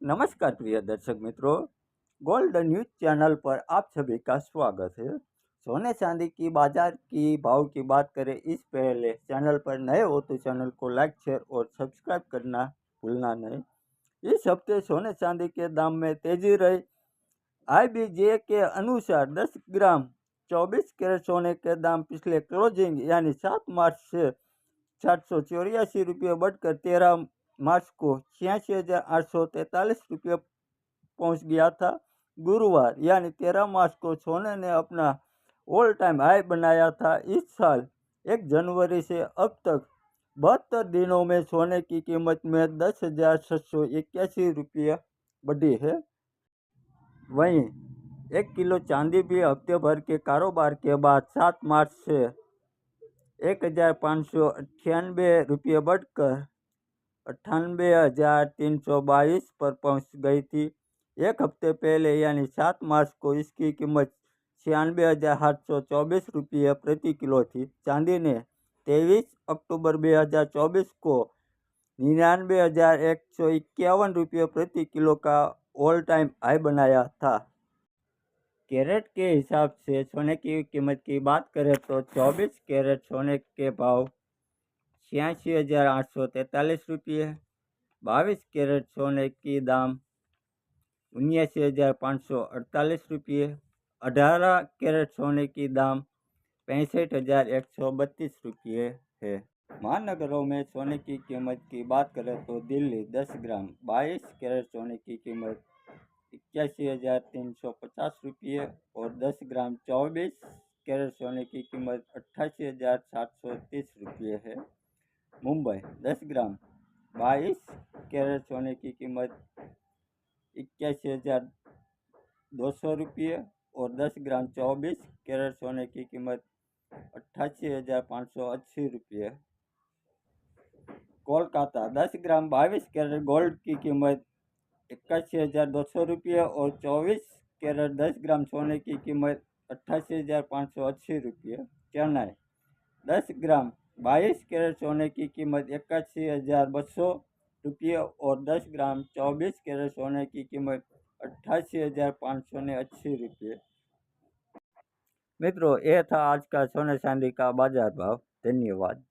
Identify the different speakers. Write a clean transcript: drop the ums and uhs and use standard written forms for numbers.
Speaker 1: नमस्कार प्रिय दर्शक मित्रों, गोल्ड न्यूज चैनल पर आप सभी का स्वागत है। सोने चांदी की बाजार की भाव की बात करें इस पहले चैनल पर नए हो तो चैनल को लाइक शेयर और सब्सक्राइब करना भूलना नहीं। इस हफ्ते सोने चांदी के दाम में तेजी रही। आईबीजे के अनुसार 10 ग्राम 24 कैरेट सोने के दाम पिछले क्लोजिंग यानी 7 मार्च से 784 रुपये बढ़कर 13 मार्च को 86,843 रुपये पहुंच गया था। गुरुवार यानी 13 मार्च को सोने ने अपना ऑल टाइम हाई बनाया था। इस साल 1 जनवरी से अब तक 72 दिनों में सोने की कीमत में 10,681 रुपये बढ़ी है। वहीं 1 किलो चांदी भी हफ्ते भर के कारोबार के बाद 7 मार्च से 1,598 रुपये बढ़कर 98,322 पर पहुंच गई थी। एक हफ्ते पहले यानी 7 मार्च को इसकी कीमत 96,824 रुपये प्रति किलो थी। चांदी ने 23 अक्टूबर 2024 को 99,151 रुपये प्रति किलो का ऑल टाइम हाई बनाया था। कैरेट के हिसाब से सोने की कीमत की बात करें तो 24 कैरेट सोने के भाव 86,843 रुपये, 22 कैरेट सोने की दाम 79,548 रुपये, 18 कैरेट सोने की दाम 65,132 रुपये है। महानगरों में सोने की कीमत की बात करें तो दिल्ली 10 ग्राम 22 कैरेट सोने की कीमत 81,350 रुपये और 10 ग्राम 24 कैरेट सोने की कीमत 88,730 रुपये है। मुंबई 10 ग्राम 22 कैरेट सोने की कीमत 81,200 रुपये और 10 ग्राम 24 कैरेट सोने की कीमत 88,580 रुपये। कोलकाता 10 ग्राम 22 कैरेट गोल्ड की कीमत 81,200 रुपये और 24 कैरेट 10 ग्राम सोने की कीमत 88,580 रुपये। चेन्नई 10 ग्राम 22 कैरेट सोने की कीमत 81,200 रुपये और 10 ग्राम 24 कैरेट सोने की कीमत 88,580 रुपये। मित्रों, यह था आज का सोने चांदी का बाजार भाव। धन्यवाद।